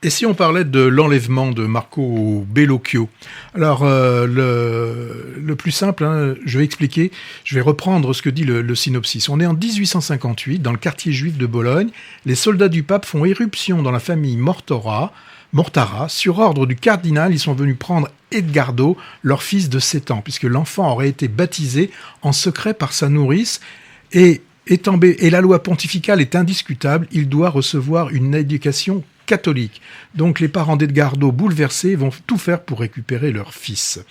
Et si on parlait de l'enlèvement de Marco Bellocchio? Alors, le plus simple, hein, je vais expliquer, je vais reprendre ce que dit le synopsis. On est en 1858, dans le quartier juif de Bologne. Les soldats du pape font éruption dans la famille Mortara. Sur ordre du cardinal, ils sont venus prendre Edgardo, leur fils de 7 ans, puisque l'enfant aurait été baptisé en secret par sa nourrice. Et la loi pontificale est indiscutable, il doit recevoir une éducation catholique. Donc les parents d'Edgardo, bouleversés, vont tout faire pour récupérer leur fils.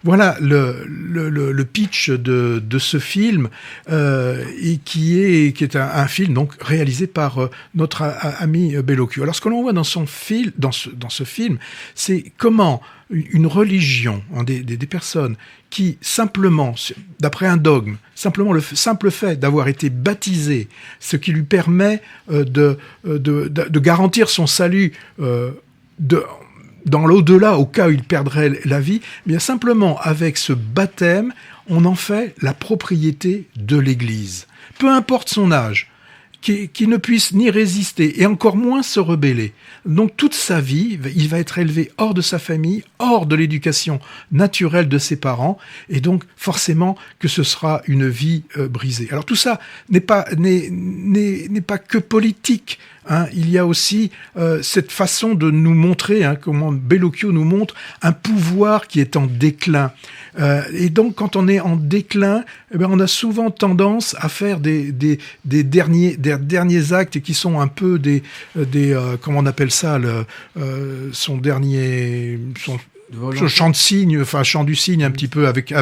Voilà le pitch de ce film, et qui est un film donc réalisé par notre ami Bellocchio. Alors ce que l'on voit dans ce film, c'est comment une religion, hein, des personnes qui simplement, d'après un dogme, simplement le simple fait d'avoir été baptisé, ce qui lui permet de garantir son salut dans l'au-delà, au cas où il perdrait la vie, bien simplement avec ce baptême, on en fait la propriété de l'Église. Peu importe son âge, qui ne puisse ni résister et encore moins se rebeller. Donc toute sa vie, il va être élevé hors de sa famille, hors de l'éducation naturelle de ses parents, et donc forcément que ce sera une vie brisée. Alors tout ça n'est pas que politique. Hein, il y a aussi cette façon de nous montrer, hein, comment Bellocchio nous montre un pouvoir qui est en déclin. Et donc, quand on est en déclin, eh ben, on a souvent tendance à faire des derniers actes qui sont un peu comment on appelle ça, son chant de cygne, enfin chant du cygne un petit peu avec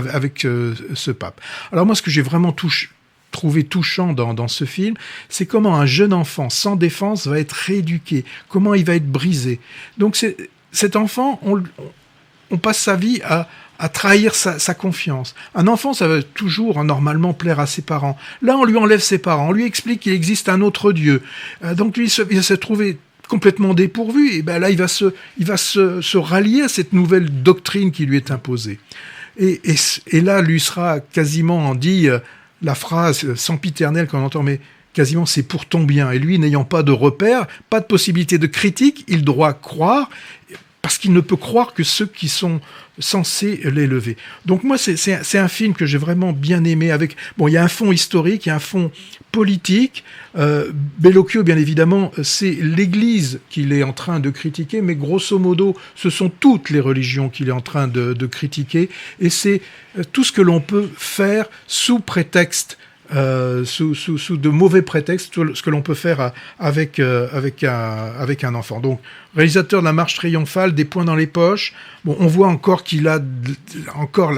ce pape. Alors moi, ce que j'ai vraiment trouvé touchant dans ce film, c'est comment un jeune enfant sans défense va être rééduqué, comment il va être brisé. Donc cet enfant, on passe sa vie à trahir sa confiance. Un enfant, ça va toujours normalement plaire à ses parents. Là, on lui enlève ses parents, on lui explique qu'il existe un autre Dieu. Donc lui, il va se trouver complètement dépourvu, et ben là, il va se rallier à cette nouvelle doctrine qui lui est imposée. Et là, lui sera quasiment dit la phrase sempiternelle qu'on entend, mais quasiment c'est pour ton bien. Et lui, n'ayant pas de repère, pas de possibilité de critique, il doit croire, parce qu'il ne peut croire que ceux qui sont censés l'élever. Donc moi, c'est un film que j'ai vraiment bien aimé. Il y a un fond historique, il y a un fond politique. Bellocchio, bien évidemment, c'est l'Église qu'il est en train de critiquer, mais grosso modo, ce sont toutes les religions qu'il est en train de critiquer, et c'est tout ce que l'on peut faire sous prétexte, sous de mauvais prétextes, ce que l'on peut faire avec un enfant. Donc, réalisateur de La Marche triomphale, des poings dans les poches. Bon, on voit encore qu'il a encore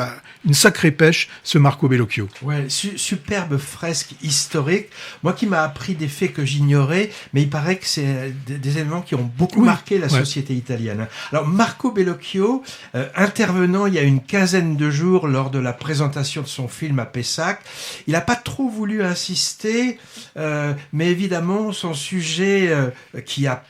une sacrée pêche, ce Marco Bellocchio. Ouais, superbe fresque historique. Moi qui m'a appris des faits que j'ignorais, mais il paraît que c'est des éléments qui ont beaucoup marqué la société italienne. Alors Marco Bellocchio, intervenant il y a une quinzaine de jours lors de la présentation de son film à Pessac, il n'a pas trop voulu insister, mais évidemment son sujet qui a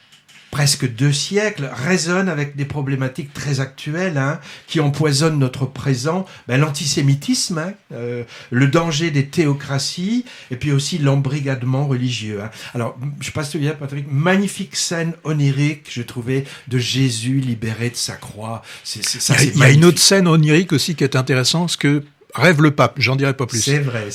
presque 2 siècles, résonne avec des problématiques très actuelles, hein, qui empoisonnent notre présent, l'antisémitisme, le danger des théocraties, et puis aussi l'embrigadement religieux. Hein. Alors, je sais pas si tu viens, Patrick, magnifique scène onirique, je trouvais, de Jésus libéré de sa croix. Il y a une autre scène onirique aussi qui est intéressante, ce que rêve le pape, j'en dirai pas plus. C'est vrai.